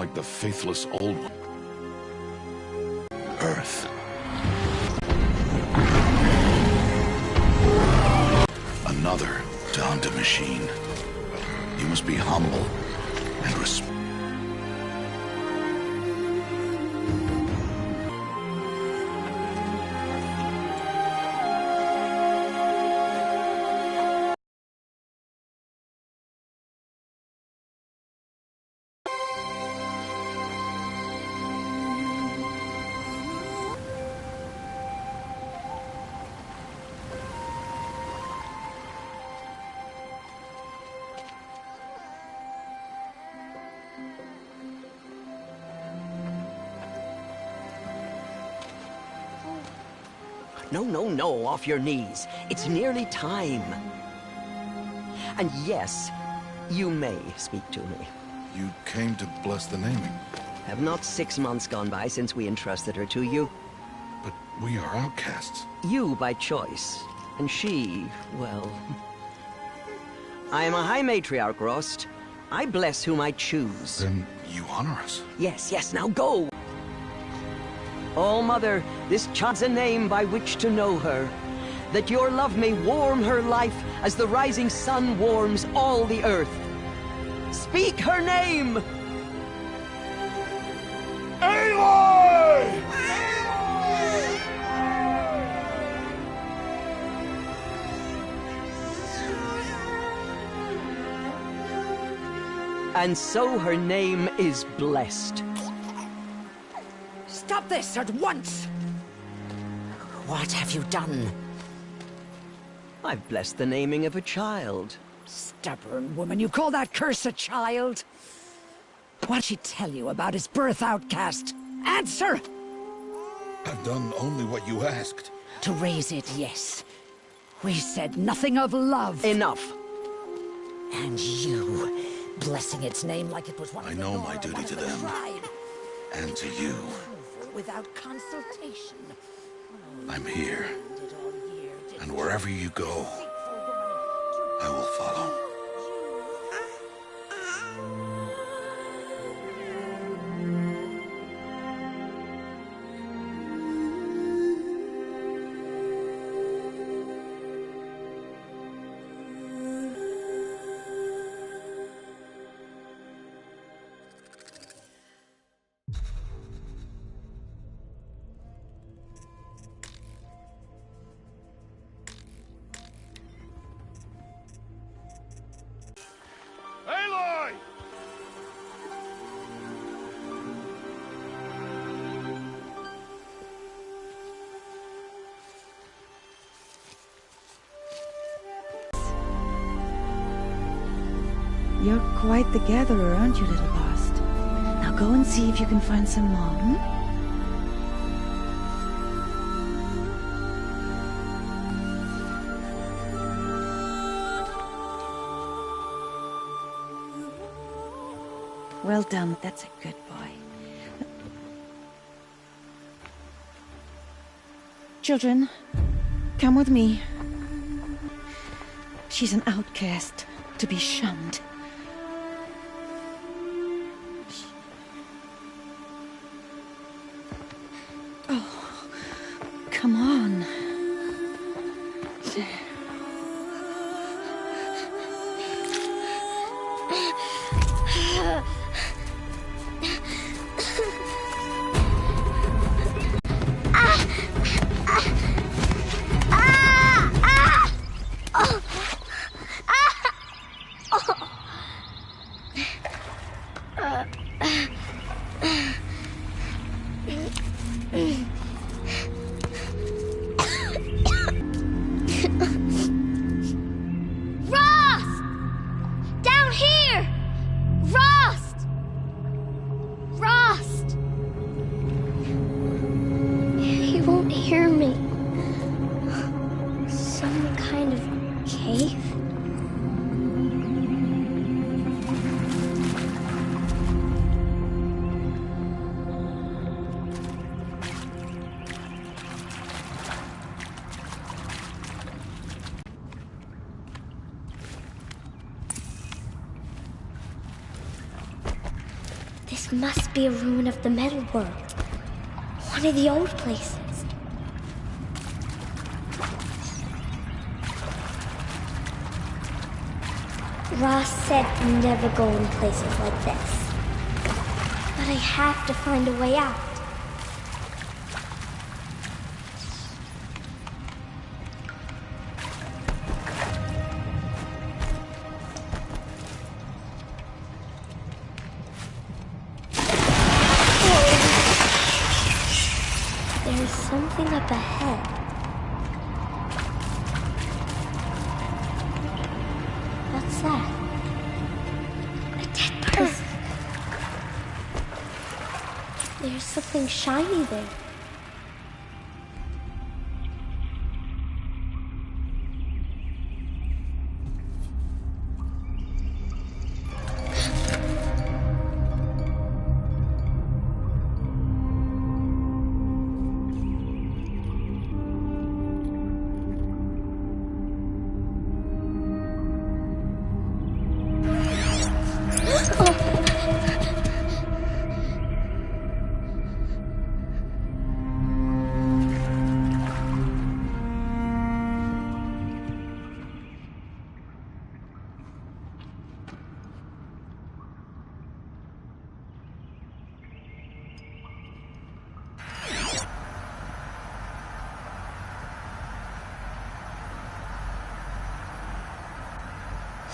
like the faithless old one. Earth. Another Donda machine. You must be humble and respectful. No, no, no, off your knees. It's nearly time. And yes, you may speak to me. You came to bless the naming. Have not 6 months gone by since we entrusted her to you? But we are outcasts. You by choice, and she, well... I am a High Matriarch, Rost. I bless whom I choose. Then you honor us. Yes, yes, now go! Oh, Mother, this child's a name by which to know her, that your love may warm her life as the rising sun warms all the earth. Speak her name! Aloy! And so her name is blessed. Stop this at once! What have you done? I've blessed the naming of a child. Stubborn woman, you call that curse a child? What'd she tell you about his birth, outcast? Answer! I've done only what you asked. To raise it, yes. We said nothing of love. Enough. And you, blessing its name like it was one I of the know Nora, my duty one of to the them. tribe. And to you. Without consultation. I'm here. Did all year, did And wherever you go, I will follow. Aloy! You're quite the gatherer, aren't you, little Bast? Now go and see if you can find some more, hmm? Well done, that's a good boy. Children, come with me. She's an outcast, to be shunned. Oh, come on. Rost! Down here! Rost! Rost! He won't hear me. Some kind of cave? This must be a ruin of the Metal World. One of the old places. Ross said never go in places like this. But I have to find a way out. There's something up ahead. What's that? A dead person. There's something shiny there.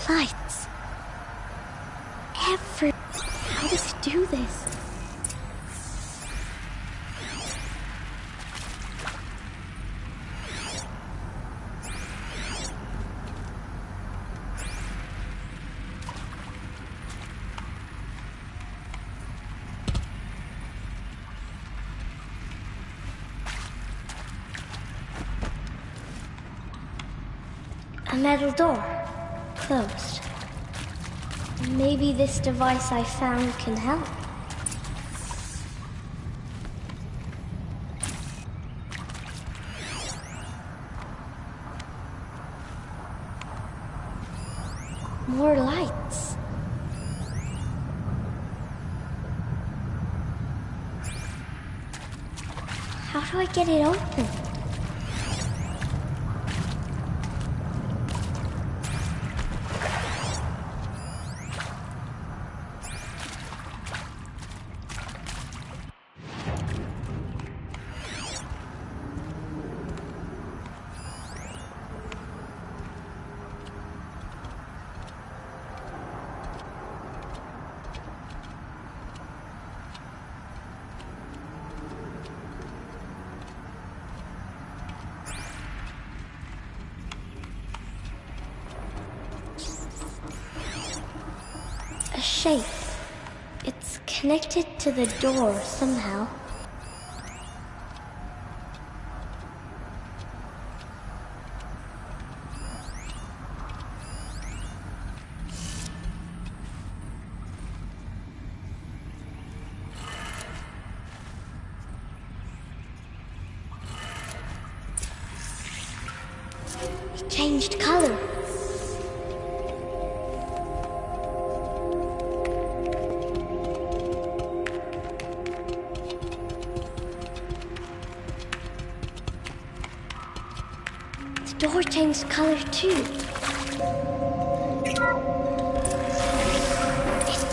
Lights. How does it do this? A metal door. Closed. Maybe this device I found can help. More lights. How do I get it open? A shape. It's connected to the door somehow. It changed color. The door changed color too. It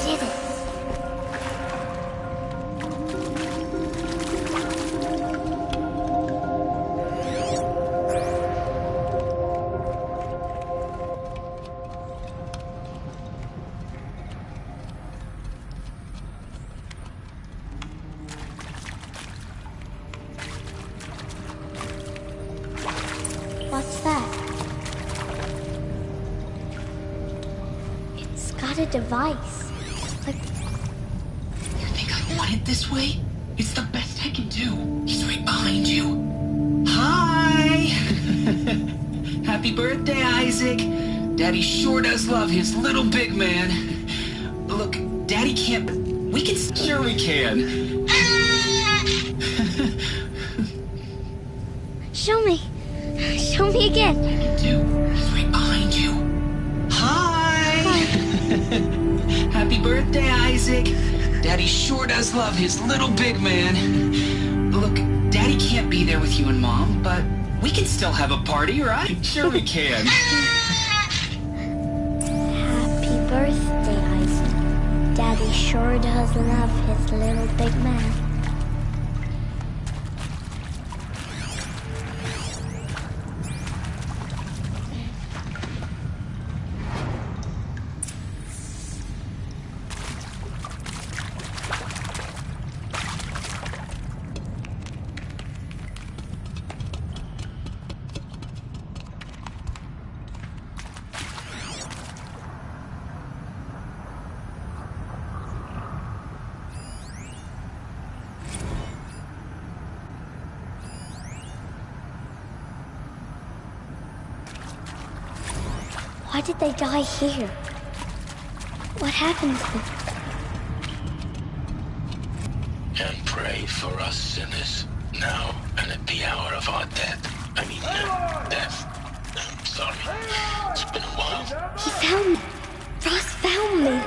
did it. What's that? It's got a device. Like... You think I want it this way? It's the best I can do. He's right behind you. Hi! Happy birthday, Isaac. Daddy sure does love his little big man. Look, Daddy can't... We can... Sure we can. Show me. Show me again. Dude, he's right behind you. Hi! Happy birthday, Isaac. Daddy sure does love his little big man. Look, Daddy can't be there with you and Mom, but we can still have a party, right? Sure we can. Happy birthday, Isaac. Daddy sure does love his little big man. Why did they die here? What happened to them? And pray for us sinners, now and at the hour of our death. Death. I'm sorry. It's been a while. He found me. Ross found me.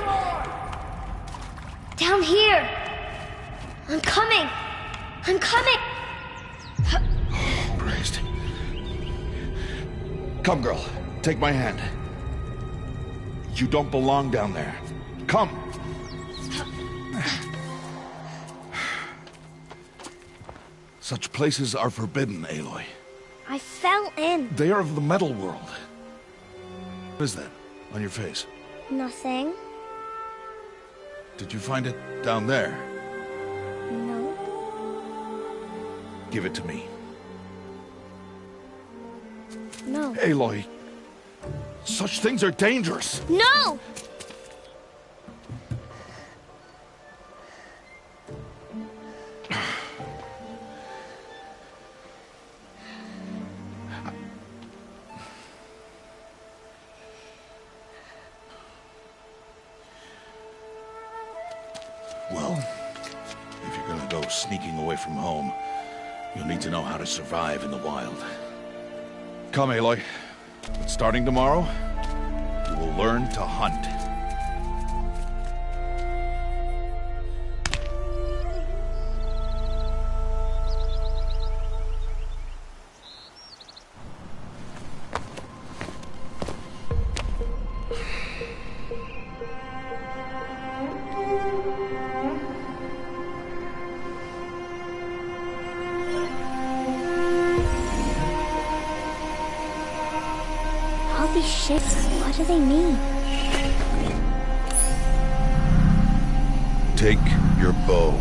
Down here. I'm coming. I'm coming. Christ. Come, girl. Take my hand. You don't belong down there. Come. Such places are forbidden, Aloy. I fell in. They are of the metal world. What is that on your face? Nothing. Did you find it down there? No. Give it to me. No. Aloy, such things are dangerous. No! Well, if you're gonna go sneaking away from home, you'll need to know how to survive in the wild. Come, Aloy. But starting tomorrow, you will learn to hunt. All these ships, what do they mean? Take your bow.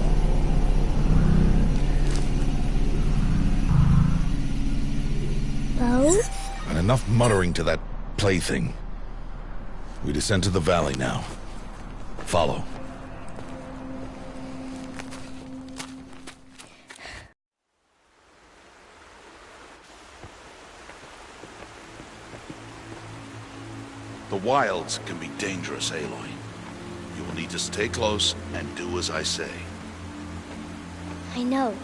Bow? And enough muttering to that plaything. We descend to the valley now. Follow. The wilds can be dangerous, Aloy. You will need to stay close and do as I say. I know.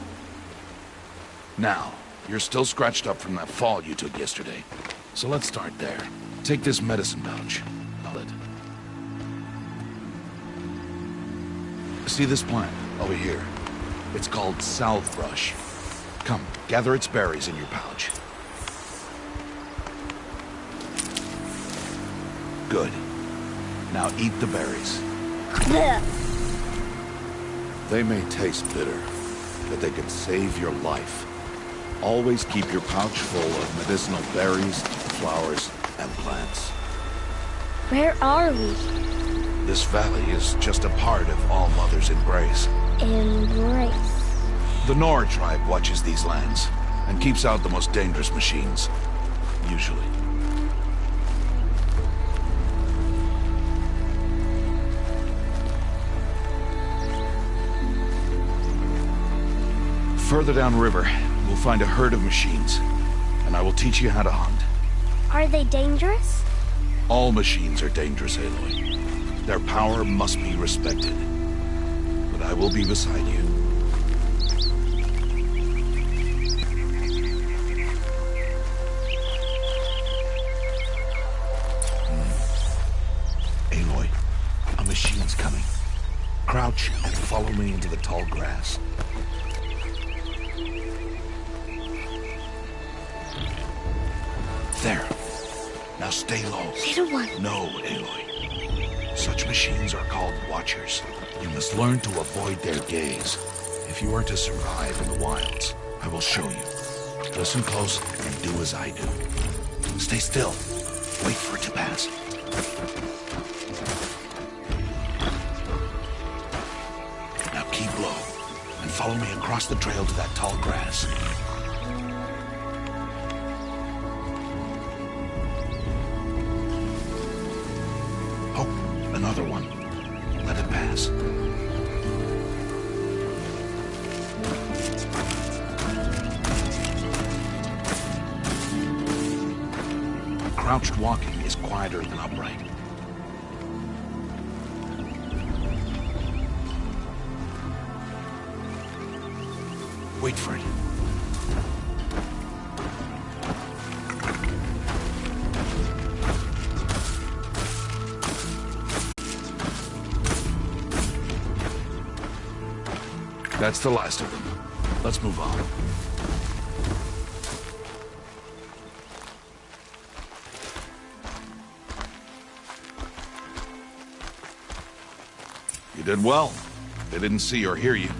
Now, you're still scratched up from that fall you took yesterday. So let's start there. Take this medicine pouch. See this plant over here? It's called salvebrush. Come, gather its berries in your pouch. Good. Now eat the berries. Blech. They may taste bitter, but they can save your life. Always keep your pouch full of medicinal berries, flowers, and plants. Where are we? This valley is just a part of All Mother's embrace. Embrace. The Nora tribe watches these lands and keeps out the most dangerous machines. Usually. Further downriver, we'll find a herd of machines, and I will teach you how to hunt. Are they dangerous? All machines are dangerous, Aloy. Their power must be respected. But I will be beside you. Aloy, a machine's coming. Crouch and tall grass. There. Now stay low. Little one. No, Aloy. Such machines are called Watchers. You must learn to avoid their gaze. If you are to survive in the wilds, I will show you. Listen close and do as I do. Stay still. Wait for it to pass. Now keep low and follow me across the trail to that tall grass. Oh, another one. Let it pass. Crouched walking is quieter than upright. Wait for it. That's the last of them. Let's move on. You did well. They didn't see or hear you.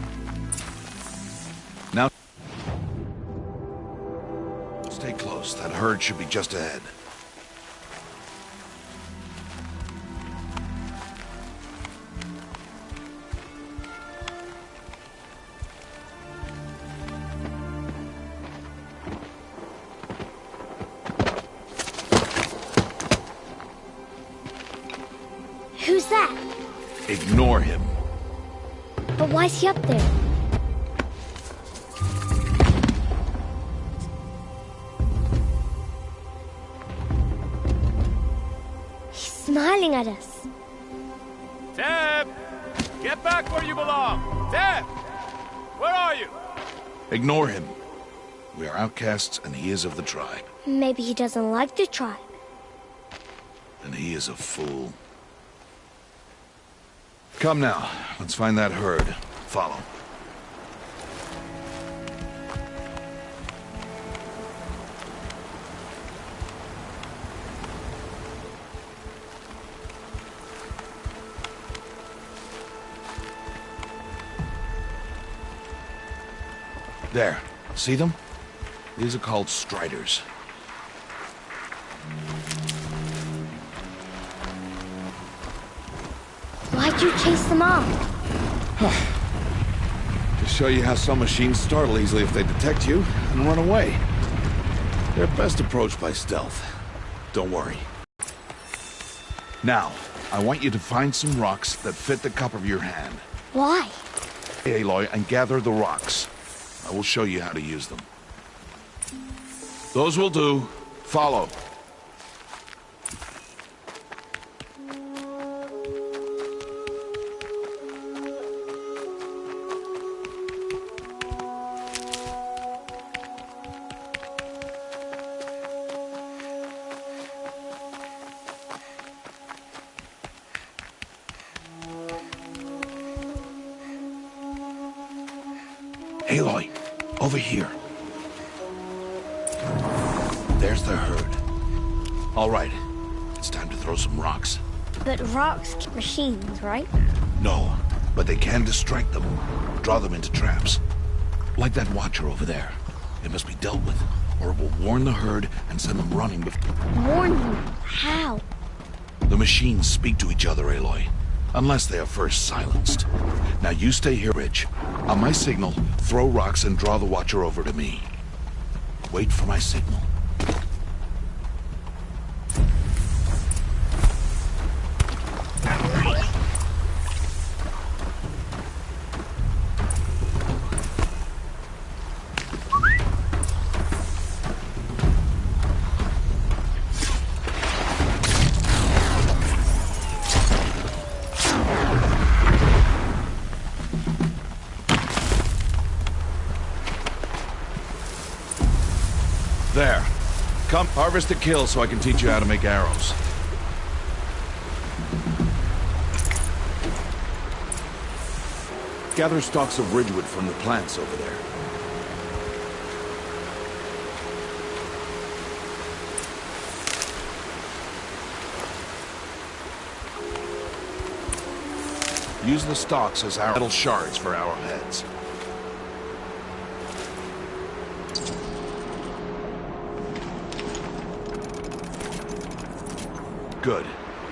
Now, stay close. That herd should be just ahead. Who's that? Ignore him. But why's he up there? He's smiling at us. Teb! Get back where you belong! Teb! Where are you? Ignore him. We are outcasts and he is of the tribe. Maybe he doesn't like the tribe. And he is a fool. Come now, let's find that herd. Follow. There. See them? These are called striders. Why'd you chase them off? To show you how some machines startle easily if they detect you and run away. They're best approached by stealth. Don't worry. Now, I want you to find some rocks that fit the cup of your hand. Why? Aloy, and gather the rocks. I will show you how to use them. Those will do. Follow. Aloy, over here. There's the herd. All right, it's time to throw some rocks. But rocks kill machines, right? No, but they can distract them, draw them into traps. Like that watcher over there. It must be dealt with, or it will warn the herd and send them running Warn them? How? The machines speak to each other, Aloy. Unless they are first silenced. Now you stay here, Ridge. On my signal, throw rocks and draw the Watcher over to me. Wait for my signal. There. Come, harvest the kill so I can teach you how to make arrows. Gather stalks of ridgewood from the plants over there. Use the stalks as metal shards for arrowheads. Good.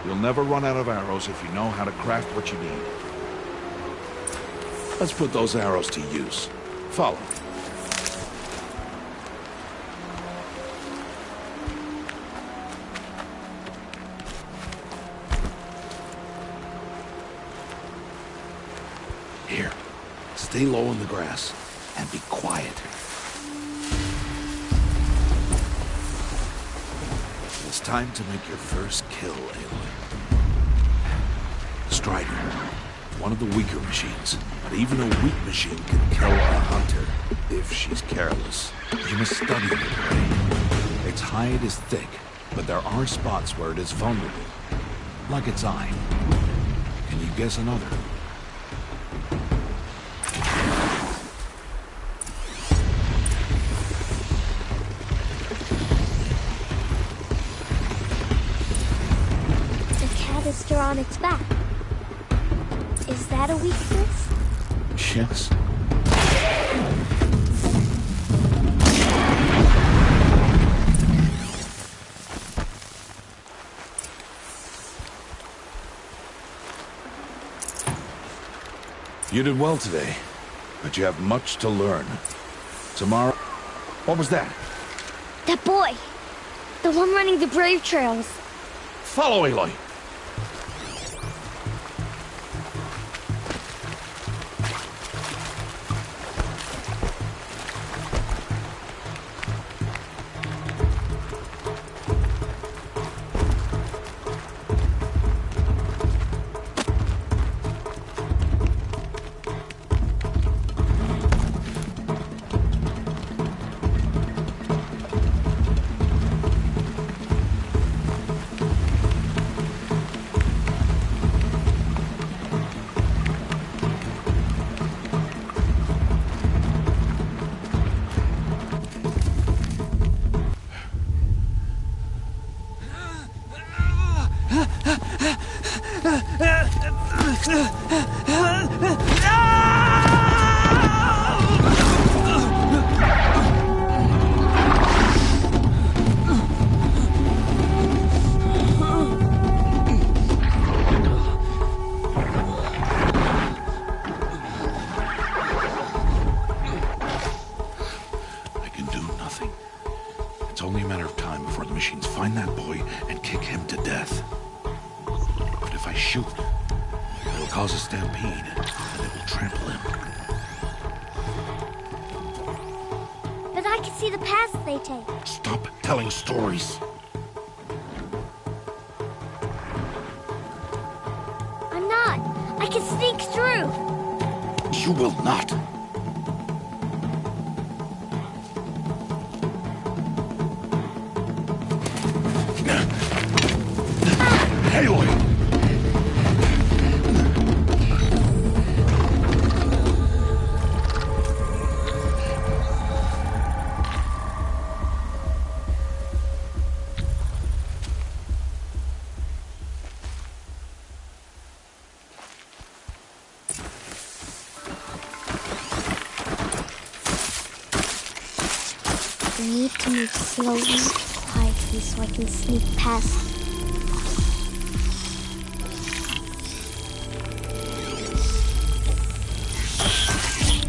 You'll never run out of arrows if you know how to craft what you need. Let's put those arrows to use. Follow. Here. Stay low in the grass and be quiet. It's time to make your first kill, Aloy. Strider. One of the weaker machines, but even a weak machine can kill a hunter if she's careless. You must study the prey. Its hide is thick, but there are spots where it is vulnerable, like its eye. Can you guess another? The canister on its back. Is that a weakness? Yes. You did well today, but you have much to learn. Tomorrow... What was that? That boy! The one running the brave trails. Follow, Aloy! It's only a matter of time before the machines find that boy and kick him to death. But if I shoot, it'll cause a stampede, and it will trample him. But I can see the paths they take. Stop telling stories. I'm not. I can sneak through. You will not. Aloy! We need to move slowly, quietly, so I can sneak past.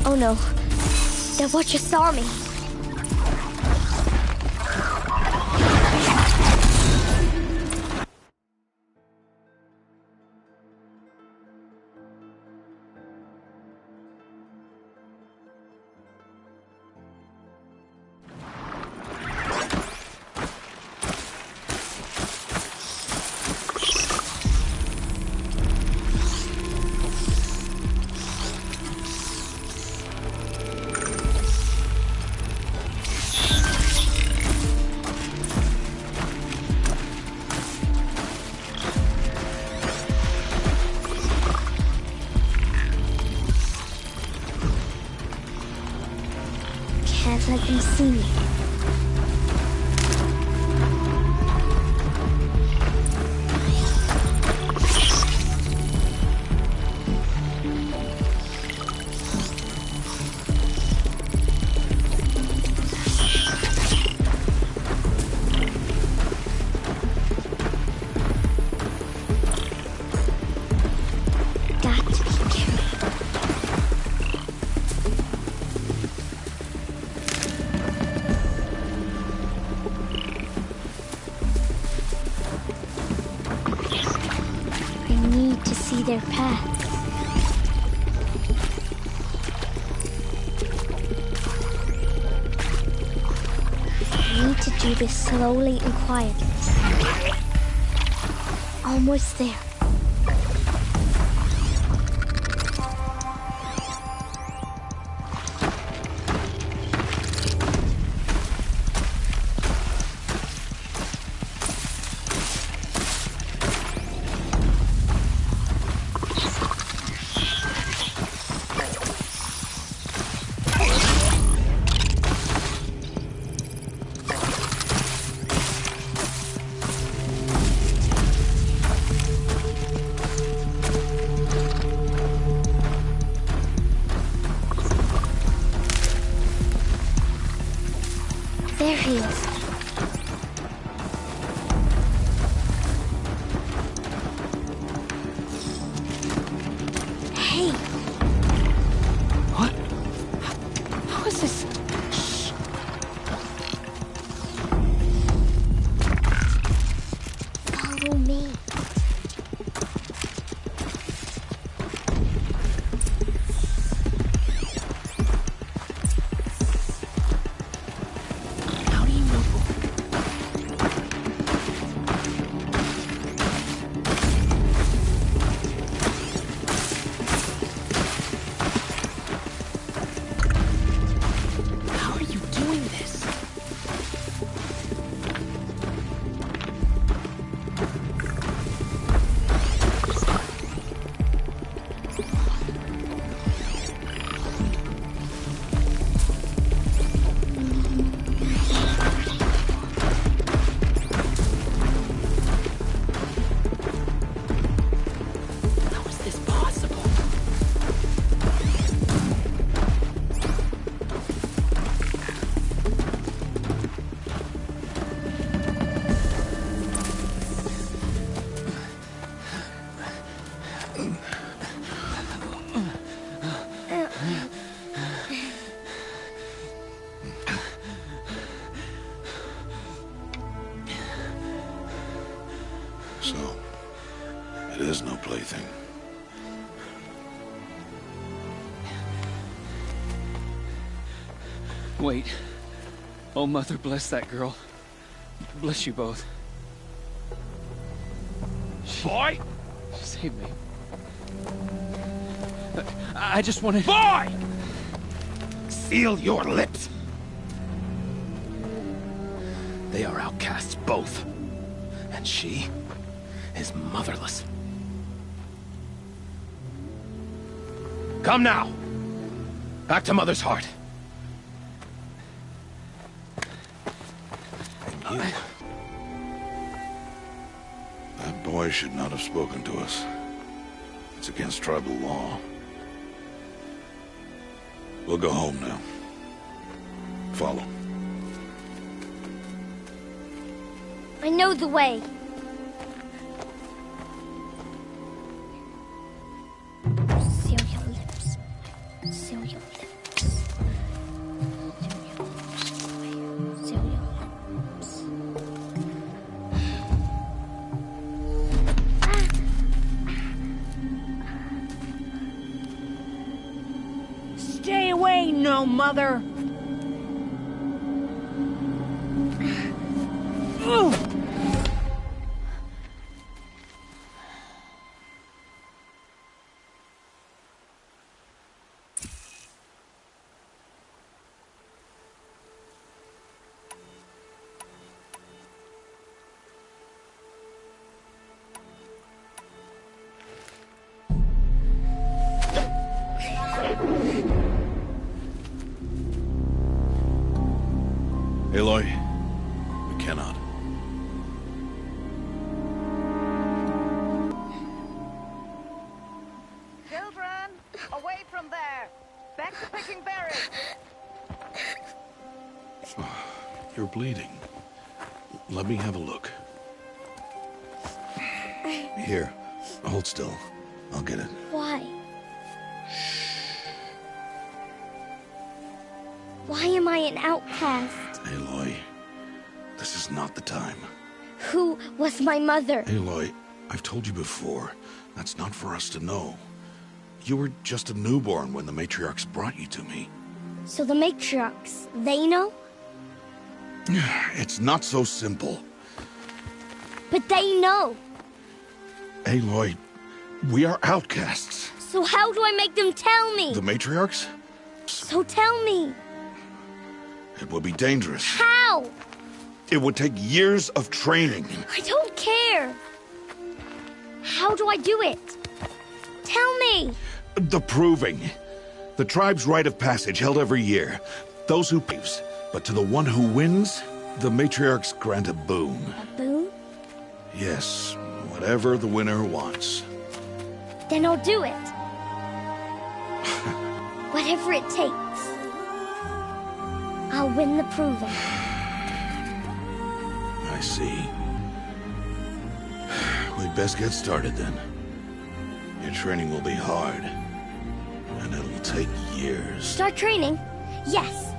Oh no, that watcher saw me. can't let them see me. Their paths. I need to do this slowly and quietly. Almost there. There he is. Hey! What? How is this? Shh. Follow me. So, it is no plaything. Wait. Oh, Mother, bless that girl. Bless you both. Boy! She saved me. I just wanted... Boy! Seal your lips! They are outcasts, both. And she is motherless. Come now! Back to Mother's heart. And you... That boy should not have spoken to us. It's against tribal law. We'll go home now. Follow. I know the way. Seal your lips. Seal your lips. Seal your lips, boy. Seal your lips. Stay away, no mother! Ugh! Aloy, we cannot. Children, away from there! Back to picking berries! You're bleeding. Let me have a look. Here, hold still. I'll get it. Why? Why am I an outcast? Aloy, this is not the time. Who was my mother? Aloy, I've told you before, that's not for us to know. You were just a newborn when the matriarchs brought you to me. So the matriarchs, they know? It's not so simple. But they know. Aloy, we are outcasts. So how do I make them tell me? The matriarchs? So tell me. It would be dangerous. How? It would take years of training. I don't care. How do I do it? Tell me. The proving. The tribe's rite of passage held every year. Those who paves. But to the one who wins, the matriarchs grant a boon. A boon? Yes, whatever the winner wants. Then I'll do it. Whatever it takes. I'll win the proving. I see. We'd best get started then. Your training will be hard. And it'll take years. Start training? Yes.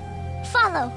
Follow.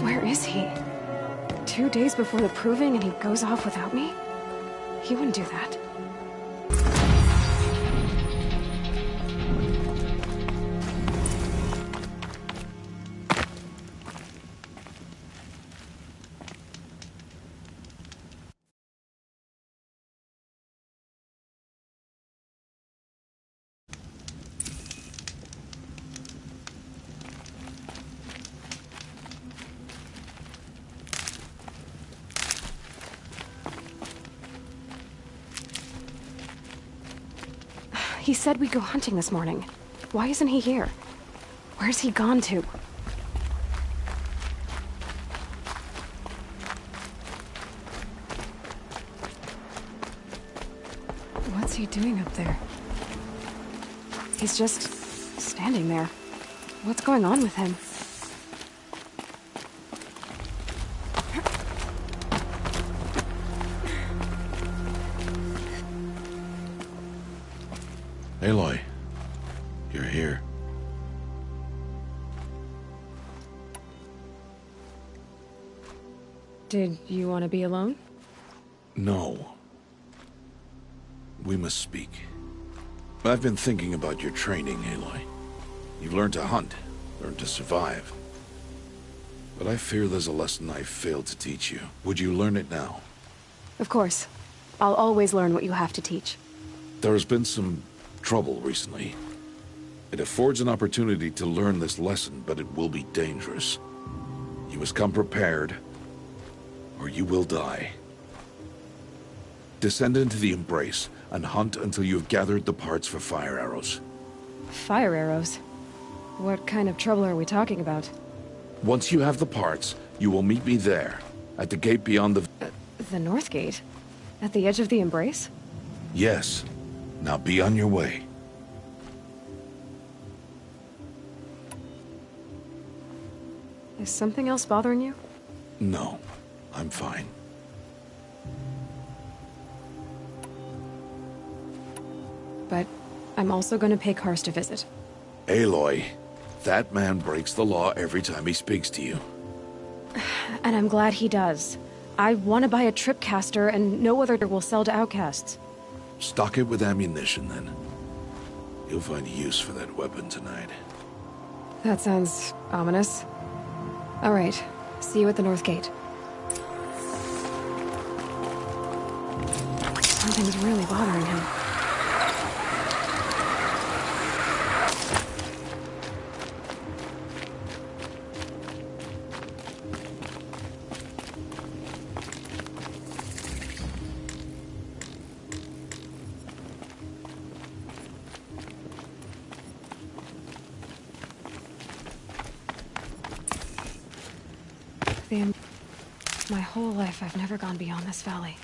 Where is he? 2 days before the proving and he goes off without me? He wouldn't do that. He said we'd go hunting this morning. Why isn't he here? Where's he gone to? What's he doing up there? He's just standing there. What's going on with him? Aloy, you're here. Did you want to be alone? No. We must speak. I've been thinking about your training, Aloy. You've learned to hunt, learned to survive. But I fear there's a lesson I failed to teach you. Would you learn it now? Of course. I'll always learn what you have to teach. There has been some trouble recently. It affords an opportunity to learn this lesson, but it will be dangerous. You must come prepared, or you will die. Descend into the Embrace, and hunt until you have gathered the parts for fire arrows. Fire arrows? What kind of trouble are we talking about? Once you have the parts, you will meet me there, at the gate beyond the... The North Gate? At the edge of the Embrace? Yes. Now be on your way. Is something else bothering you? No, I'm fine. But I'm also going to pay Karst a visit. Aloy, that man breaks the law every time he speaks to you. And I'm glad he does. I want to buy a tripcaster, and no other will sell to outcasts. Stock it with ammunition, then. You'll find use for that weapon tonight. That sounds ominous. All right. See you at the North Gate. Something's really bothering him. My whole life, I've never gone beyond this valley.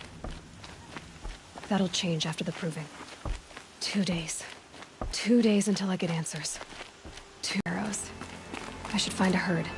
That'll change after the proving. 2 days. 2 days until I get answers. 2 arrows. I should find a herd.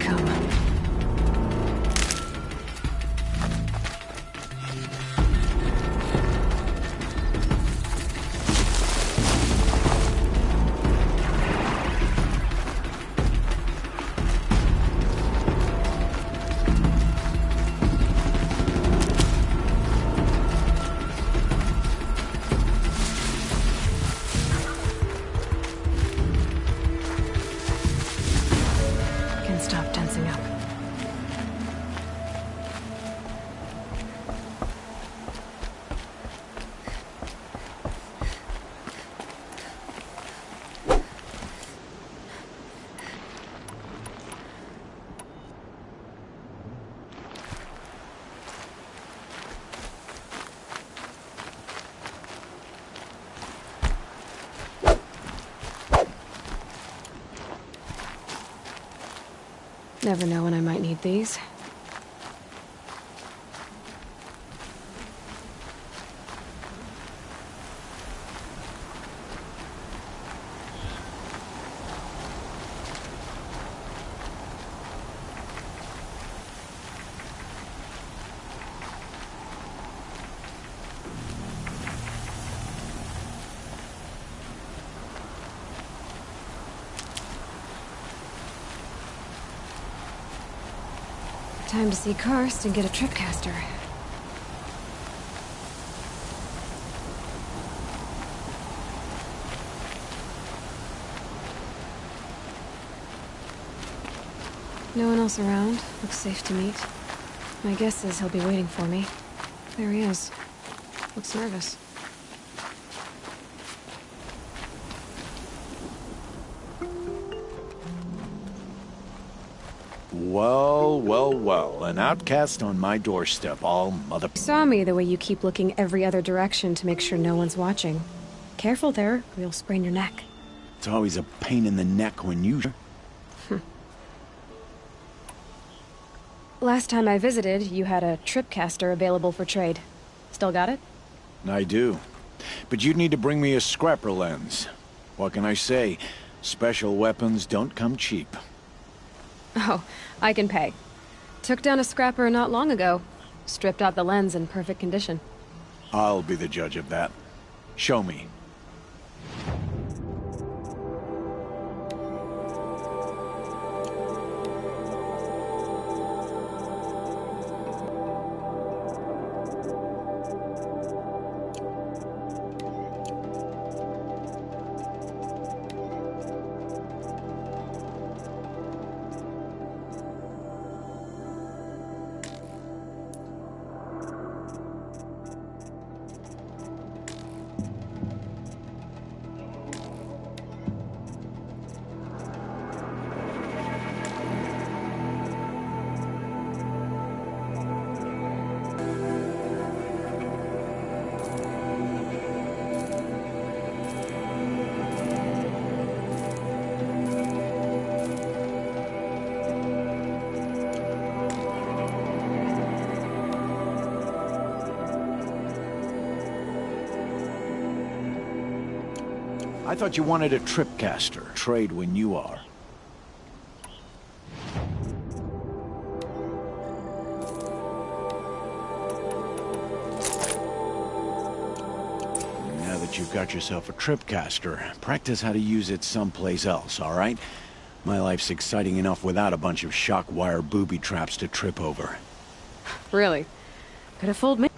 come. Stop tensing up. Never know when I might need these. Time to see Karst and get a tripcaster. No one else around. Looks safe to meet. My guess is he'll be waiting for me. There he is. Looks nervous. Well, well, well. An outcast on my doorstep, all mother... You saw me the way you keep looking every other direction to make sure no one's watching. Careful there, or you'll sprain your neck. It's always a pain in the neck when you... Last time I visited, you had a tripcaster available for trade. Still got it? I do. But you'd need to bring me a scrapper lens. What can I say? Special weapons don't come cheap. Oh, I can pay. Took down a scrapper not long ago. Stripped out the lens in perfect condition. I'll be the judge of that. Show me. I thought you wanted a tripcaster. Trade when you are. Now that you've got yourself a tripcaster, practice how to use it someplace else, all right? My life's exciting enough without a bunch of shock wire booby traps to trip over. Really? Could have fooled me.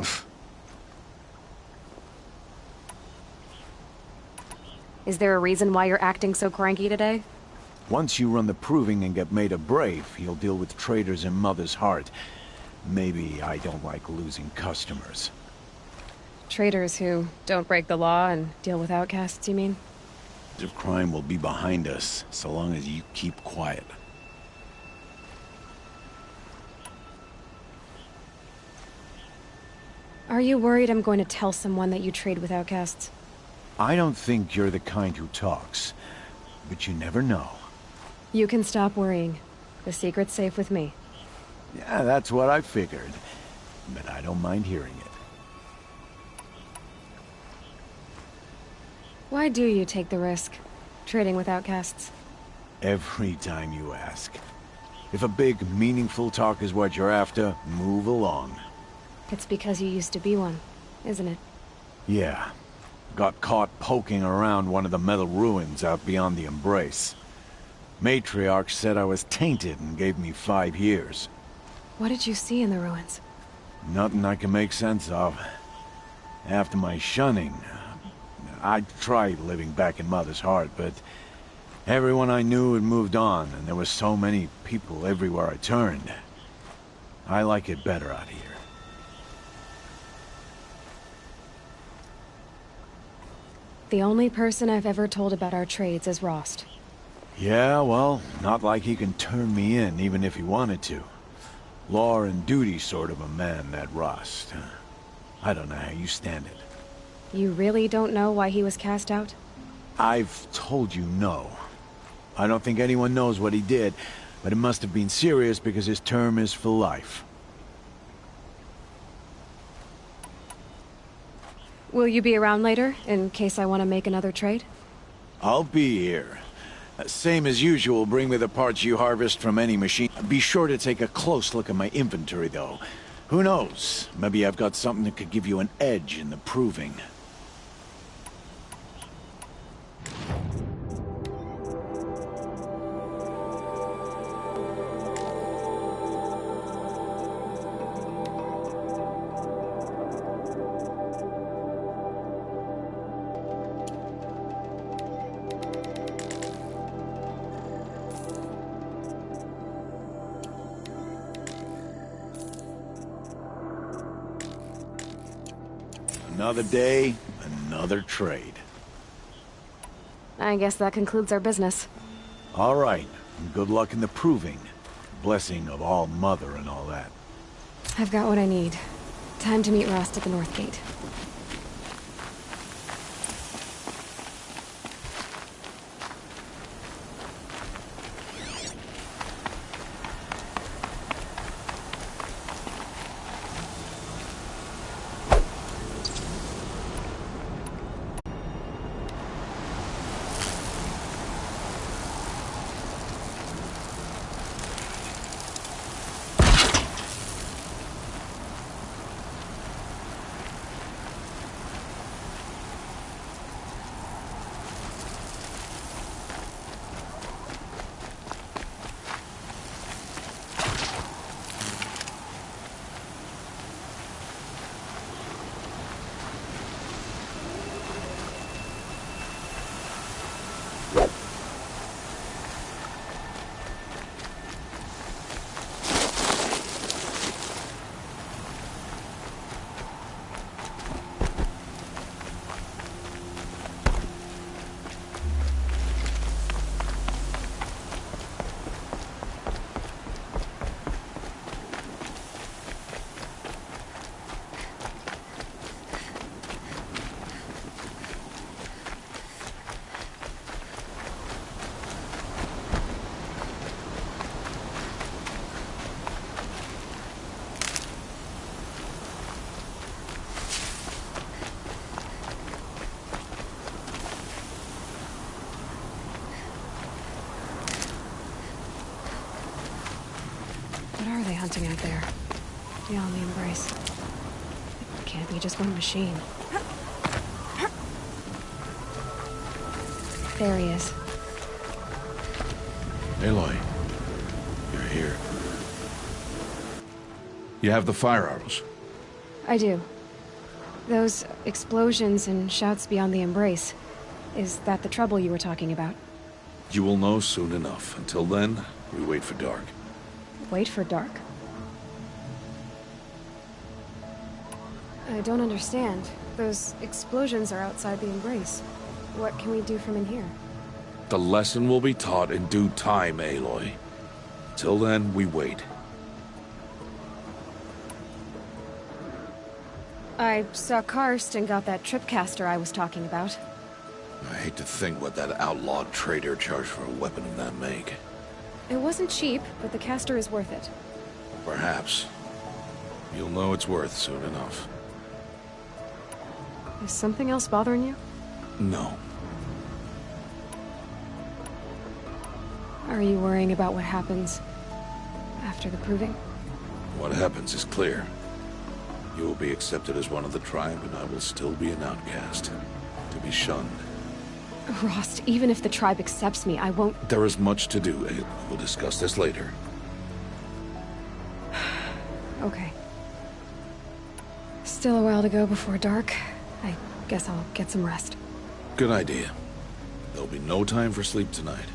Is there a reason why you're acting so cranky today? Once you run the proving and get made a brave, you'll deal with traitors in Mother's Heart. Maybe I don't like losing customers. Traitors who don't break the law and deal with outcasts, you mean? Of crime will be behind us, so long as you keep quiet. Are you worried I'm going to tell someone that you trade with outcasts? I don't think you're the kind who talks, but you never know. You can stop worrying. The secret's safe with me. Yeah, that's what I figured, but I don't mind hearing it. Why do you take the risk, trading with outcasts? Every time you ask. If a big, meaningful talk is what you're after, move along. It's because you used to be one, isn't it? Yeah. Got caught poking around one of the metal ruins out beyond the Embrace. Matriarch said I was tainted and gave me 5 years. What did you see in the ruins? Nothing I can make sense of. After my shunning, I tried living back in Mother's heart, but everyone I knew had moved on, and there were so many people everywhere I turned. I like it better out here. The only person I've ever told about our trades is Rost. Yeah, well, not like he can turn me in, even if he wanted to. Law and duty sort of a man, that Rost. I don't know how you stand it. You really don't know why he was cast out? I've told you no. I don't think anyone knows what he did, but it must have been serious because his term is for life. Will you be around later, in case I want to make another trade? I'll be here. Same as usual, bring me the parts you harvest from any machine. Be sure to take a close look at my inventory, though. Who knows? Maybe I've got something that could give you an edge in the proving. Another day, another trade. I guess that concludes our business. All right, and good luck in the proving. Blessing of All Mother and all that. I've got what I need. Time to meet Rost at the North Gate. What are they hunting out there? Beyond the Embrace. It can't be just one machine. There he is. Aloy, you're here. You have the fire arrows? I do. Those explosions and shouts beyond the Embrace. Is that the trouble you were talking about? You will know soon enough. Until then, we wait for dark. Wait for dark? I don't understand. Those explosions are outside the Embrace. What can we do from in here? The lesson will be taught in due time, Aloy. Till then, we wait. I saw Karst and got that tripcaster I was talking about. I hate to think what that outlawed trader charged for a weapon of that make. It wasn't cheap, but the caster is worth it. Perhaps. You'll know it's worth soon enough. Is something else bothering you? No. Are you worrying about what happens after the proving? What happens is clear. You will be accepted as one of the tribe, and I will still be an outcast. To be shunned. Rost, even if the tribe accepts me, I won't... There is much to do, Aloy. We'll discuss this later. Okay. Still a while to go before dark. I guess I'll get some rest. Good idea. There'll be no time for sleep tonight.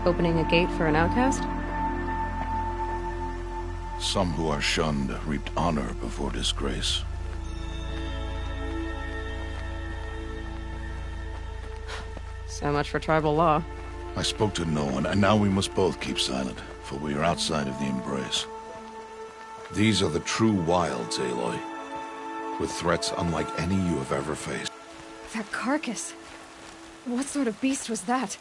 Opening a gate for an outcast? Some who are shunned reaped honor before disgrace. So much for tribal law. I spoke to no one, and now we must both keep silent, for we are outside of the embrace. These are the true wilds, Aloy, with threats unlike any you have ever faced. That carcass. What sort of beast was that?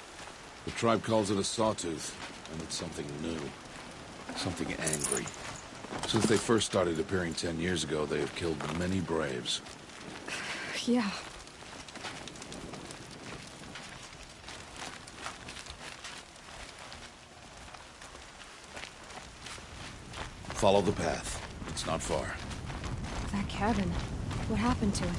The tribe calls it a sawtooth, and it's something new. Something angry. Since they first started appearing 10 years ago, they have killed many braves. Yeah. Follow the path. It's not far. That cabin. What happened to it?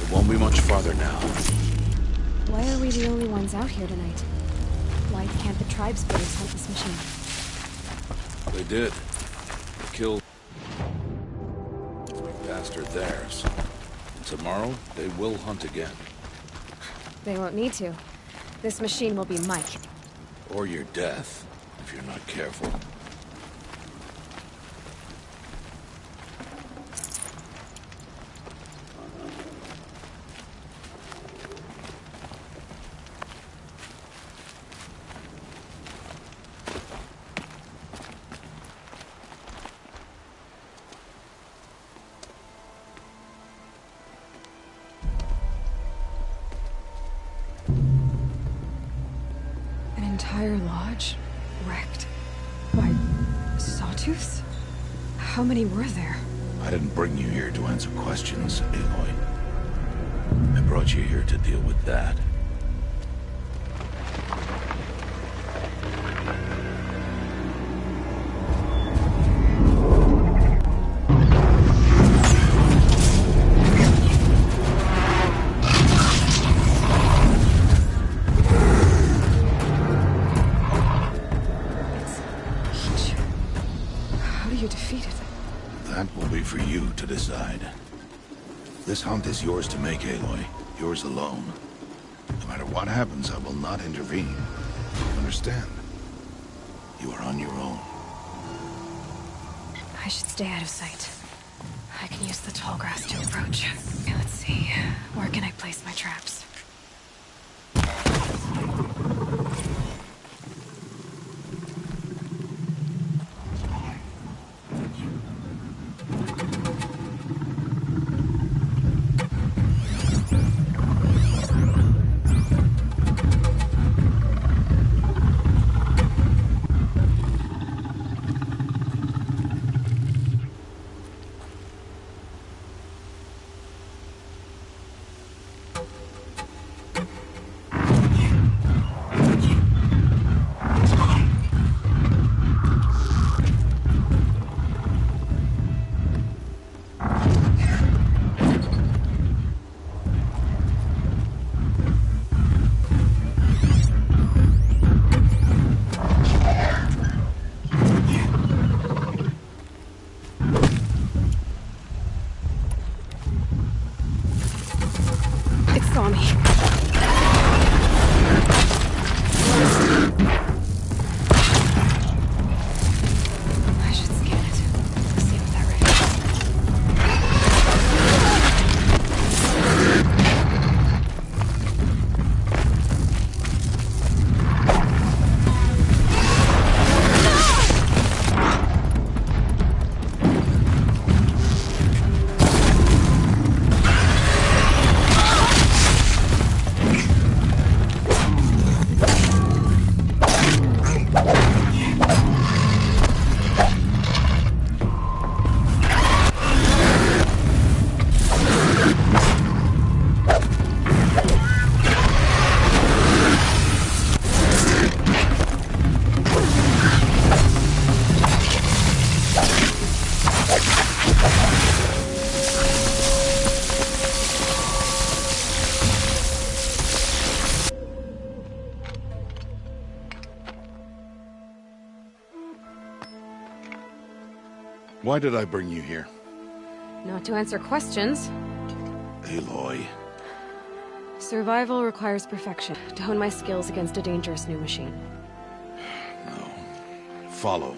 It won't be much farther now. Why are we the only ones out here tonight? Why can't the tribe's braves hunt this machine? They did. They killed... We bastard theirs. And tomorrow, they will hunt again. They won't need to. This machine will be Mike. Or your death, if you're not careful. An entire lodge wrecked by sawtooths? How many were there? I didn't bring you here to answer questions, Aloy. I brought you here to deal with that. That will be for you to decide. This hunt is yours to make, Aloy. Yours alone. No matter what happens, I will not intervene. Understand? You are on your own. I should stay out of sight. I can use the tall grass to approach. Okay, let's see. Where can I place my traps? Why did I bring you here? Not to answer questions. Aloy. Survival requires perfection. To hone my skills against a dangerous new machine. No. Follow.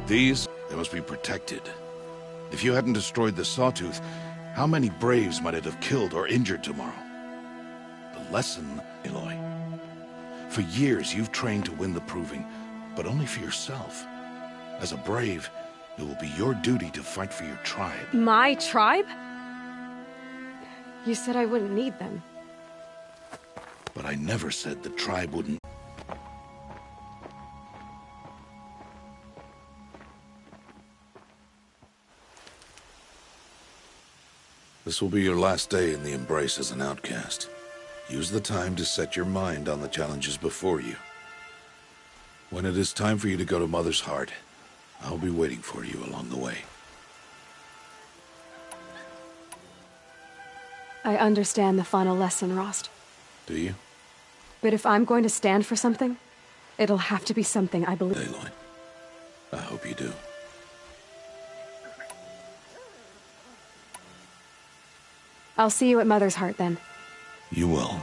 These, they must be protected. If you hadn't destroyed the Sawtooth, how many Braves might it have killed or injured tomorrow? The lesson, Aloy. For years, you've trained to win the Proving, but only for yourself. As a Brave, it will be your duty to fight for your tribe. My tribe? You said I wouldn't need them. But I never said the tribe wouldn't. This will be your last day in the Embrace as an outcast. Use the time to set your mind on the challenges before you. When it is time for you to go to Mother's Heart, I'll be waiting for you along the way. I understand the final lesson, Rost. Do you? But if I'm going to stand for something, it'll have to be something I believe. Aloy, I hope you do. I'll see you at Mother's Heart, then. You will.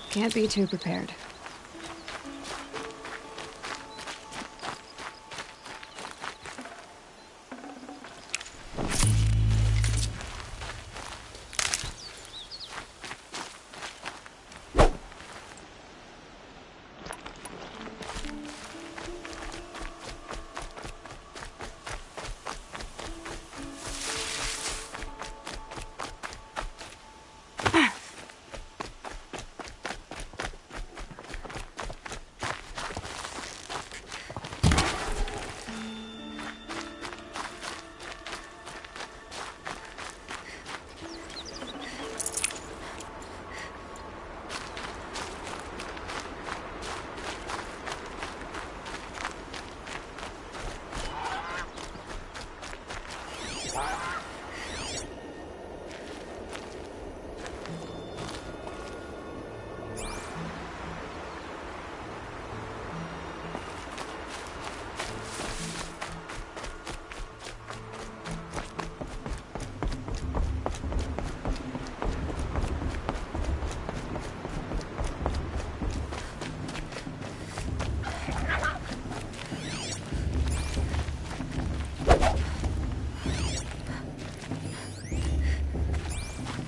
Can't be too prepared.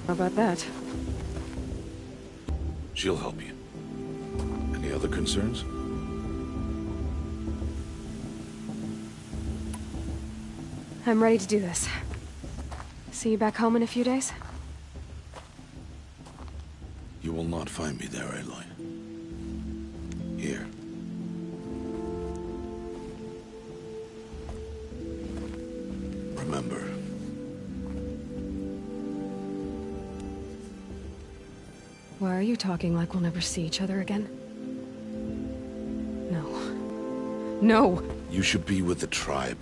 How about that? She'll help you. Any other concerns? I'm ready to do this. See you back home in a few days? You will not find me there, Aloy. Here. Remember. Why are you talking like we'll never see each other again? No. No! You should be with the tribe.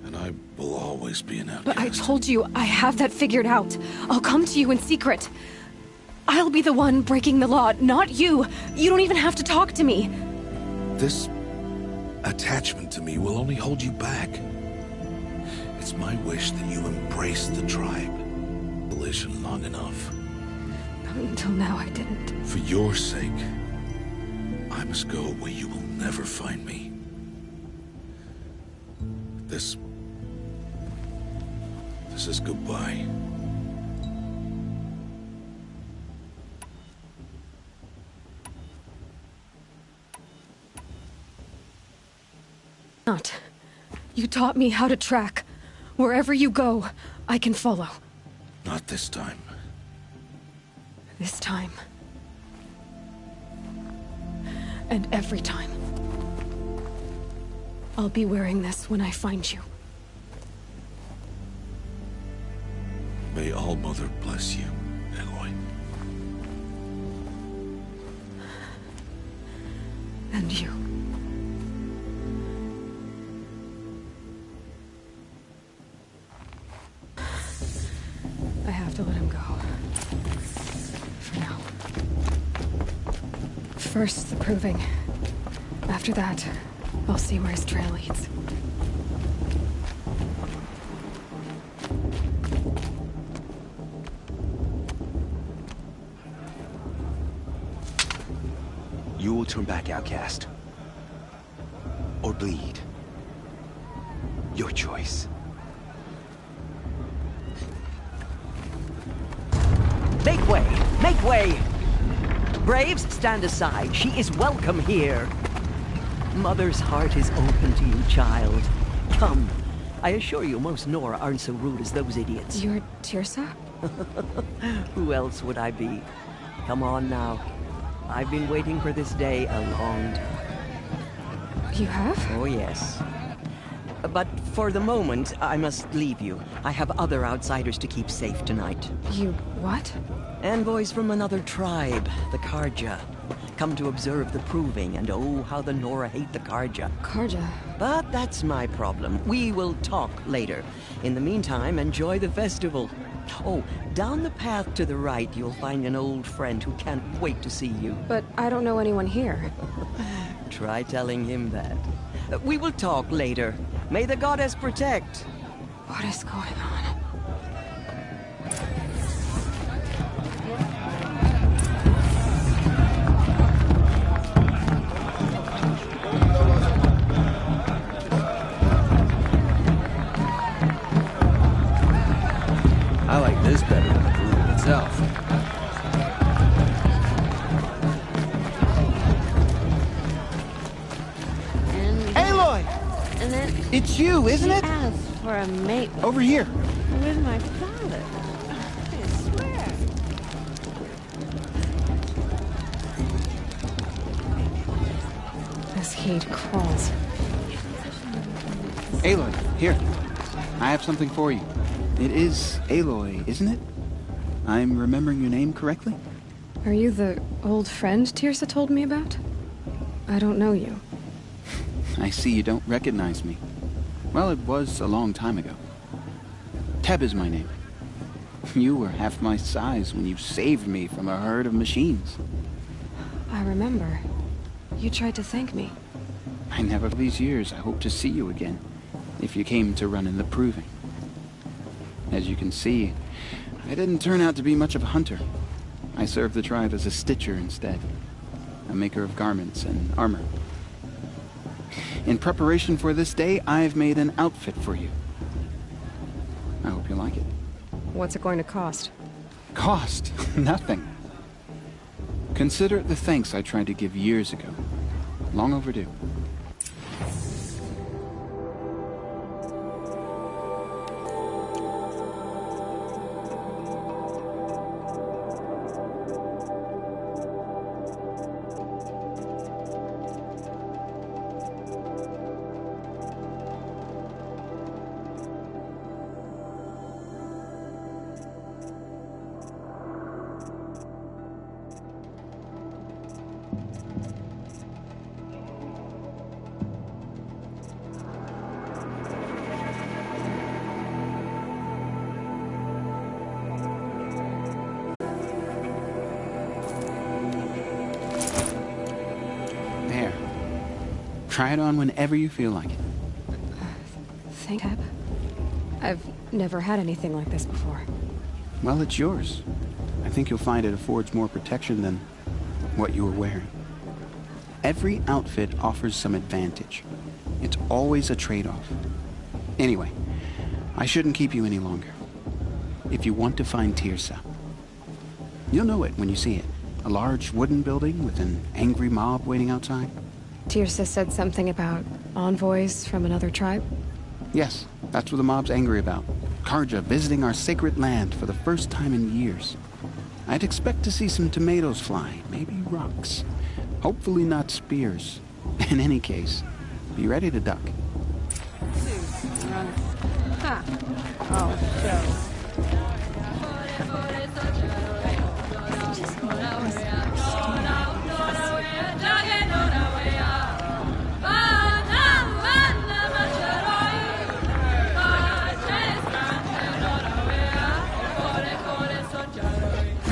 And I will always be an outcast. But I told you, I have that figured out. I'll come to you in secret. I'll be the one breaking the law, not you. You don't even have to talk to me. This attachment to me will only hold you back. It's my wish that you embrace the tribe. Relation long enough. Until now, I didn't. For your sake, I must go where you will never find me. This is goodbye. Not. You taught me how to track. Wherever you go, I can follow. Not this time. This time. And every time. I'll be wearing this when I find you. May All-Mother bless you, Aloy. And you. I have to let him go. For now. First, the proving. After that, I'll see where his trail leads. You will turn back, outcast. Or bleed. Your choice. Make way! Make way! Braves, stand aside. She is welcome here. Mother's heart is open to you, child. Come. I assure you, most Nora aren't so rude as those idiots. You're Teersa? Who else would I be? Come on now. I've been waiting for this day a long time. You have? Oh, yes. But for the moment, I must leave you. I have other outsiders to keep safe tonight. You what? Envoys from another tribe, the Carja. Come to observe the proving, and oh, how the Nora hate the Carja. Carja? But that's my problem. We will talk later. In the meantime, enjoy the festival. Oh, down the path to the right, you'll find an old friend who can't wait to see you. But I don't know anyone here. Try telling him that. We will talk later. May the goddess protect. What is going on? I like this better than the proving itself. Aloy! And then It's you, isn't it? asked for a mate Over here. with my father. I swear. This heat crawls. Aloy, here. I have something for you. It is Aloy, isn't it? I'm remembering your name correctly? Are you the old friend Teersa told me about? I don't know you. I see you don't recognize me. Well, it was a long time ago. Teb is my name. You were half my size when you saved me from a herd of machines. I remember. You tried to thank me. I never, these years, I hope to see you again, if you came to run in the proving. As you can see, I didn't turn out to be much of a hunter. I served the tribe as a stitcher instead, a maker of garments and armor. In preparation for this day, I've made an outfit for you. I hope you like it. What's it going to cost? Cost? Nothing. Consider it the thanks I tried to give years ago. Long overdue. There. Try it on whenever you feel like it. Thank you. I've never had anything like this before. Well, it's yours. I think you'll find it affords more protection than what you were wearing. Every outfit offers some advantage. It's always a trade-off. Anyway, I shouldn't keep you any longer. If you want to find Teersa, you'll know it when you see it. A large wooden building with an angry mob waiting outside. Teersa said something about envoys from another tribe? Yes, that's what the mob's angry about. Carja visiting our sacred land for the first time in years. I'd expect to see some tomatoes fly, maybe rocks. Hopefully not spears. In any case, be ready to duck. Ha! Oh, so.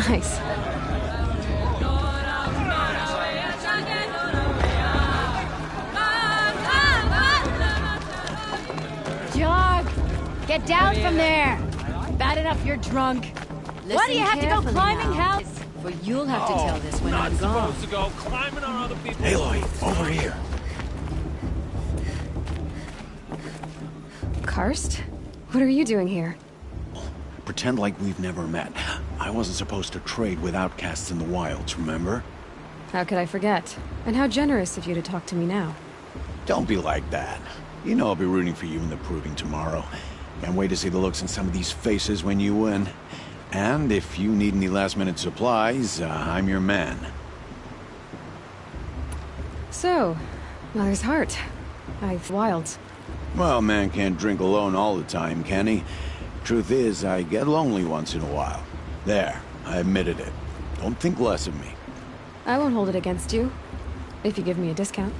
Nice. Jog! Get down from there! Bad enough you're drunk. Why do you have to go climbing hell? For you'll have to tell this when I'm gone. Supposed to go climbing on other people's... Aloy, over here. Karst? What are you doing here? Pretend like we've never met. I wasn't supposed to trade with outcasts in the wilds, remember? How could I forget? And how generous of you to talk to me now. Don't be like that. You know I'll be rooting for you in the proving tomorrow. Can't wait to see the looks in some of these faces when you win. And if you need any last-minute supplies, I'm your man. So, Mother's Heart. I've wild. Well, man can't drink alone all the time, can he? Truth is, I get lonely once in a while. There, I admitted it. Don't think less of me. I won't hold it against you. If you give me a discount.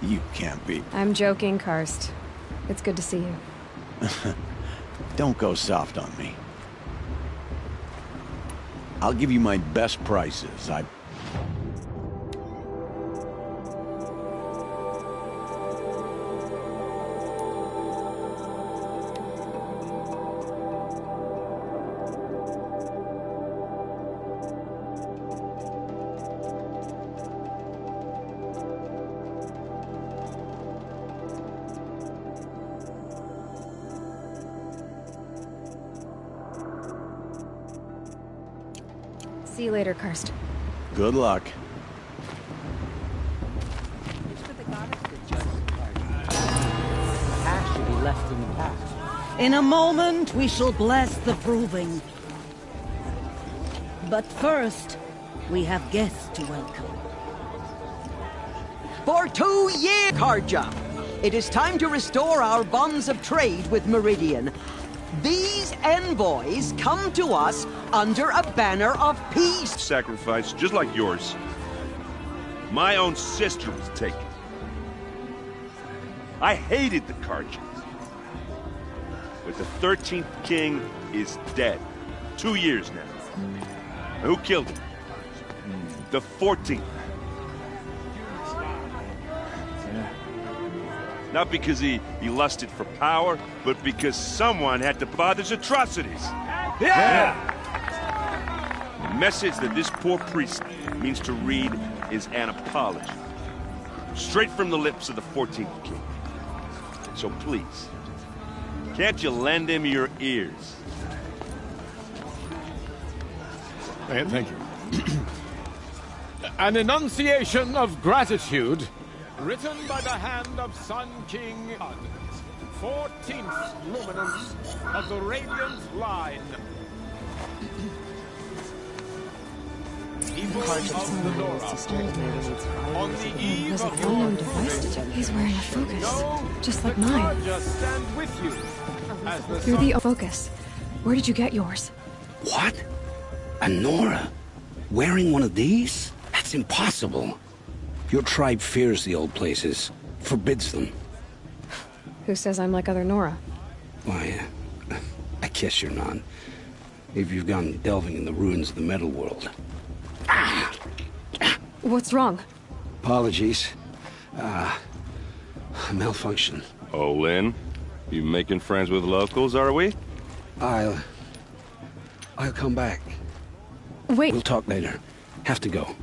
You can't be. I'm joking, Karst. It's good to see you. Don't go soft on me. I'll give you my best prices. See you later, Karst. Good luck. Past should be left in the past. In a moment, we shall bless the proving. But first, we have guests to welcome. For 2 years, Carja, it is time to restore our bonds of trade with Meridian. These envoys come to us under a banner of peace. Sacrifice, just like yours. My own sister was taken. I hated the Carja. But the 13th king is dead. 2 years now. And who killed him? The 14th. Not because he lusted for power, but because someone had to father's atrocities. Yeah! The message that this poor priest means to read is an apology. Straight from the lips of the 14th king. So please, can't you lend him your ears? Thank you. An enunciation of gratitude, written by the hand of Sun King God, 14th luminance of the Radiant Line. On the eve There's an of unknown your device. He's wearing a focus, just like mine. Just stand with you. As the You're the focus. Where did you get yours? What? A Nora? Wearing one of these? That's It's impossible. Your tribe fears the old places, forbids them. Who says I'm like other Nora? Why, I guess you're not. If you've gone delving in the ruins of the metal world. What's wrong? Apologies. Malfunction. Olin, you making friends with locals, are we? I'll come back. Wait. We'll talk later. Have to go.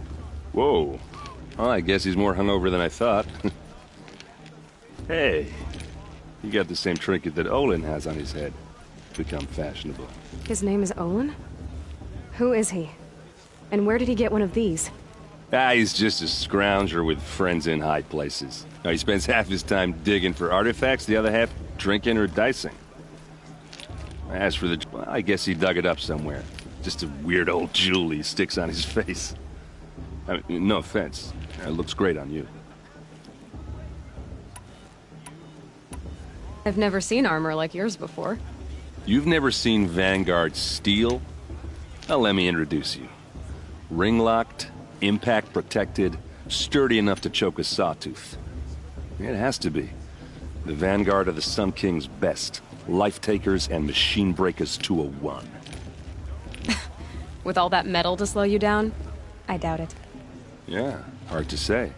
Whoa. Well, I guess he's more hungover than I thought. Hey, you got the same trinket that Olin has on his head. Become fashionable. His name is Olin? Who is he? And where did he get one of these? He's just a scrounger with friends in high places. Now, he spends half his time digging for artifacts, the other half drinking or dicing. As for the... well, I guess he dug it up somewhere. Just a weird old jewel he sticks on his face. I mean, no offense. It looks great on you. I've never seen armor like yours before. You've never seen Vanguard steel? Well, let me introduce you. Ring-locked, impact-protected, sturdy enough to choke a sawtooth. It has to be. The Vanguard of the Sun King's best. Life-takers and machine breakers to a one. With all that metal to slow you down? I doubt it. Yeah, hard to say.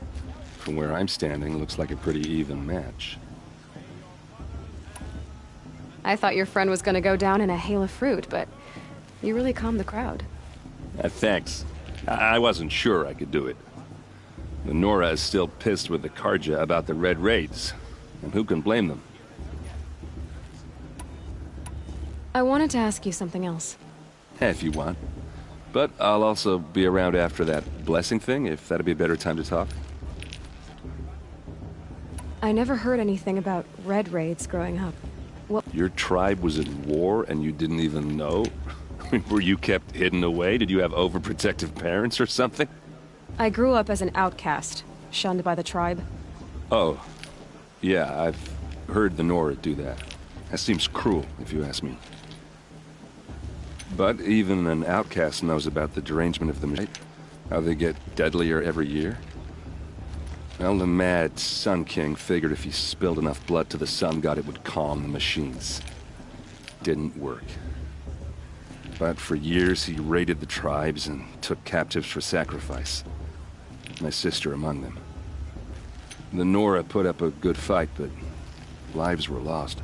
From where I'm standing, looks like a pretty even match. I thought your friend was gonna go down in a hail of fruit, but you really calmed the crowd. Thanks. I wasn't sure I could do it. The Nora is still pissed with the Carja about the Red Raids, and who can blame them? I wanted to ask you something else. If you want. But I'll also be around after that blessing thing, if that'd be a better time to talk. I never heard anything about Red Raids growing up. What? Your tribe was at war and you didn't even know? Were you kept hidden away? Did you have overprotective parents or something? I grew up as an outcast, shunned by the tribe. Oh. Yeah, I've heard the Nora do that. That seems cruel, if you ask me. But even an outcast knows about the derangement of the machine. How they get deadlier every year. Well, the mad Sun King figured if he spilled enough blood to the Sun God, it would calm the machines. Didn't work. But for years, he raided the tribes and took captives for sacrifice. My sister among them. The Nora put up a good fight, but lives were lost.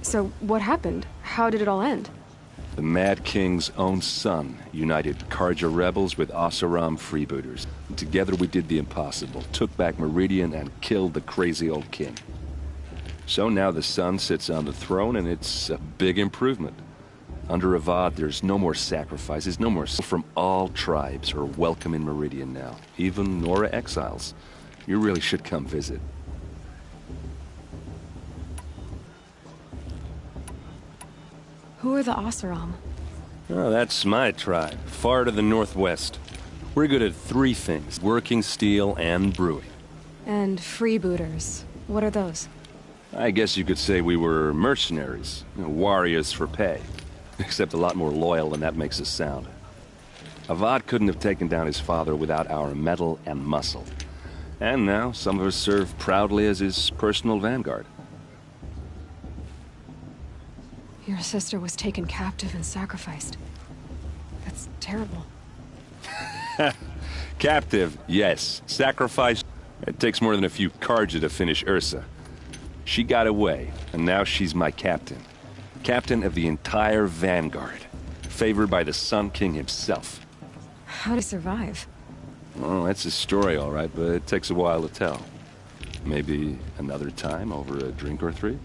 So, what happened? How did it all end? The Mad King's own son united Carja rebels with Oseram freebooters. Together we did the impossible, took back Meridian and killed the crazy old king. So now the son sits on the throne and it's a big improvement. Under Avad, there's no more sacrifices, no more... From all tribes are welcome in Meridian now, even Nora exiles. You really should come visit. Who are the Oseram? Oh, that's my tribe, far to the northwest. We're good at three things, working steel and brewing. And freebooters. What are those? I guess you could say we were mercenaries, warriors for pay. Except a lot more loyal than that makes us sound. Avad couldn't have taken down his father without our metal and muscle. And now some of us serve proudly as his personal vanguard. Your sister was taken captive and sacrificed. That's terrible. Captive, yes. Sacrifice. It takes more than a few Carja to finish Ursa. She got away, and now she's my captain. Captain of the entire Vanguard. Favored by the Sun King himself. How did he survive? Well, that's his story, all right, but it takes a while to tell. Maybe another time over a drink or three?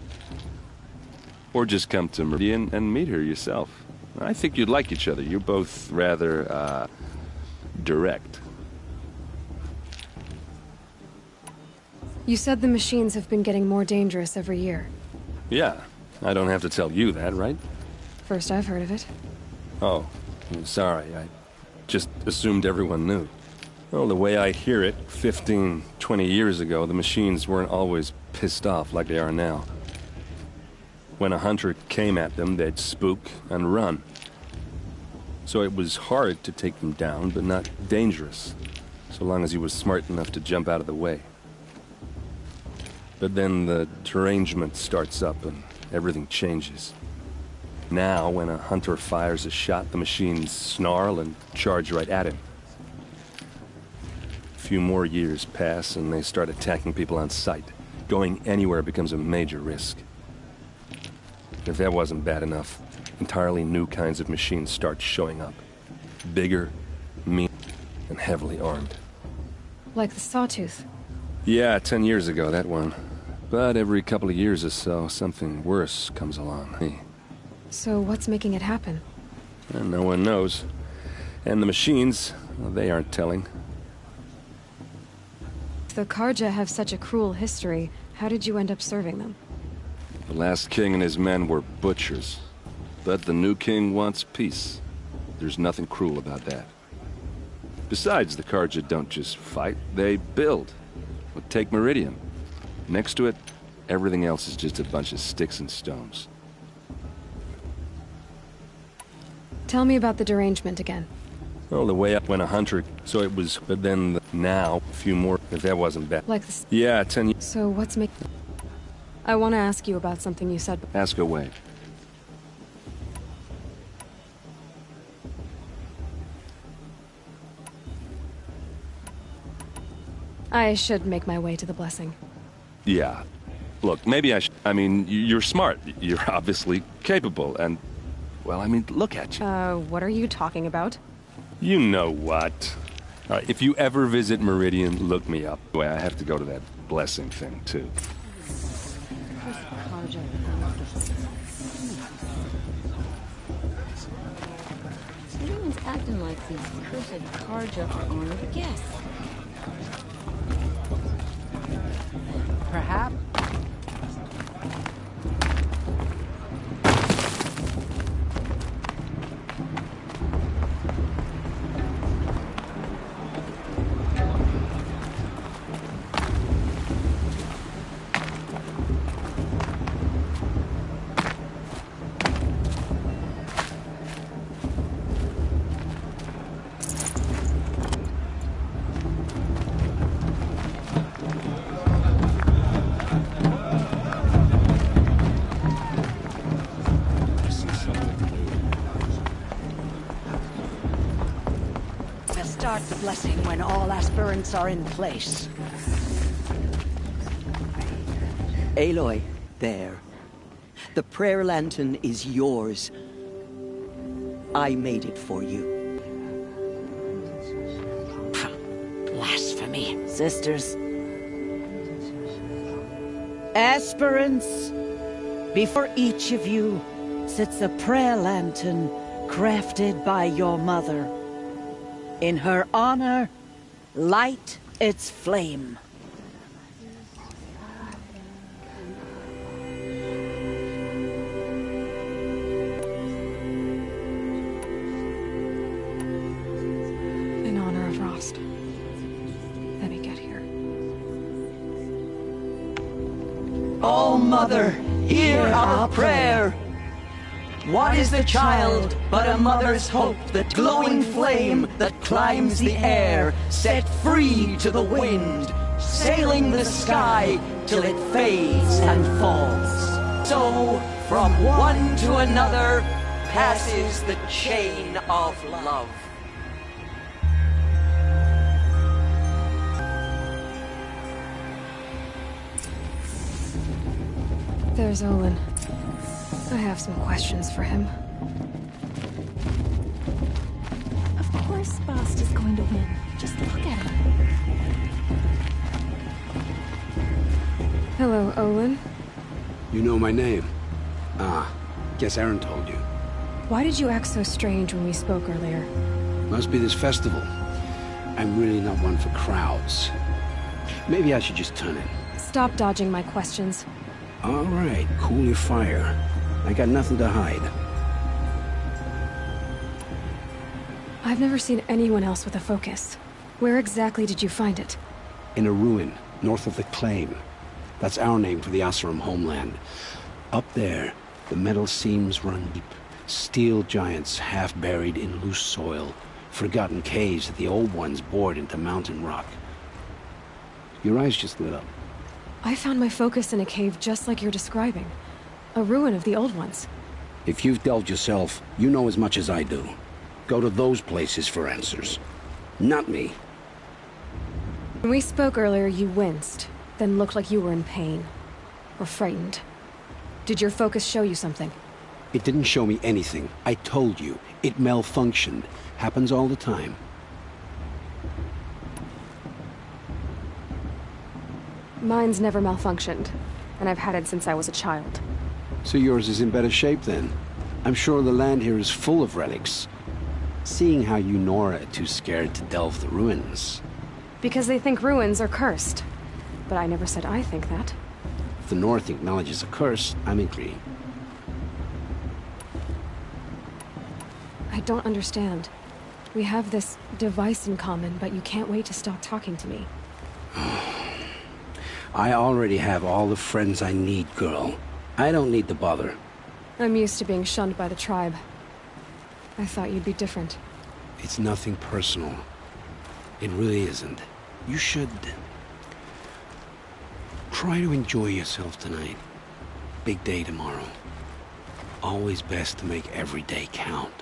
Or just come to Meridian and meet her yourself. I think you'd like each other. You're both rather, direct. You said the machines have been getting more dangerous every year. Yeah, I don't have to tell you that, right? First I've heard of it. Oh, I'm sorry. I just assumed everyone knew. Well, the way I hear it, 15, 20 years ago, the machines weren't always pissed off like they are now. When a hunter came at them, they'd spook and run. so it was hard to take them down, but not dangerous, so long as he was smart enough to jump out of the way. But then the derangement starts up and everything changes. Now, when a hunter fires a shot, the machines snarl and charge right at him. A few more years pass and they start attacking people on sight. Going anywhere becomes a major risk. If that wasn't bad enough, entirely new kinds of machines start showing up. Bigger, mean, and heavily armed. Like the Sawtooth. Yeah, 10 years ago, that one. But every couple of years or so, something worse comes along. So what's making it happen? And no one knows. And the machines, well, they aren't telling. The Karja have such a cruel history. How did you end up serving them? The last king and his men were butchers. But the new king wants peace. There's nothing cruel about that. Besides, the Karja don't just fight, they build. Well, take Meridian. Next to it, everything else is just a bunch of sticks and stones. Tell me about the derangement again. Well, the way up when a hunter, so it was, but then now, a few more, if that wasn't bad. Like this. Yeah, 10 years. So what's making... I want to ask you about something you said. Ask away. I should make my way to the blessing. Yeah. Look, maybe I should... I mean, you're smart. You're obviously capable, and... Well, I mean, look at you. What are you talking about? You know what. All right, if you ever visit Meridian, look me up. Anyway, I have to go to that blessing thing, too. Everyone's acting like these cursed Karja are honored guests. Perhaps. Start the blessing when all aspirants are in place. Aloy, there. The prayer lantern is yours. I made it for you. Blasphemy, sisters. Aspirants, before each of you sits a prayer lantern crafted by your mother. In her honor, light its flame. In honor of Rost. Let me get here. Oh, Mother, hear our prayer. What is the child but a mother's hope, the glowing flame that climbs the air, set free to the wind, sailing the sky till it fades and falls? So, from one to another, passes the chain of love. There's Olin. I have some questions for him. Of course Bast is going to win. Just look at him. Hello, Olin. You know my name? Ah, guess Aaron told you. Why did you act so strange when we spoke earlier? Must be this festival. I'm really not one for crowds. Maybe I should just turn in. Stop dodging my questions. All right, cool your fire. I got nothing to hide. I've never seen anyone else with a focus. Where exactly did you find it? In a ruin, north of the Claim. That's our name for the Oseram homeland. Up there, the metal seams run deep, Steel giants half buried in loose soil. Forgotten caves that the old ones bored into mountain rock. Your eyes just lit up. I found my focus in a cave just like you're describing. A ruin of the old ones. If you've delved yourself, you know as much as I do. Go to those places for answers. Not me. When we spoke earlier, you winced, then looked like you were in pain. Or frightened. Did your focus show you something? It didn't show me anything. I told you. It malfunctioned. Happens all the time. Mine's never malfunctioned, and I've had it since I was a child. So yours is in better shape then. I'm sure the land here is full of relics. Seeing how you Nora are too scared to delve the ruins. Because they think ruins are cursed. But I never said I think that. If the North acknowledges a curse, I'm agreeing. I don't understand. We have this device in common, but you can't wait to stop talking to me. I already have all the friends I need, girl. I don't need to bother. I'm used to being shunned by the tribe. I thought you'd be different. It's nothing personal. It really isn't. You should... try to enjoy yourself tonight. Big day tomorrow. Always best to make every day count.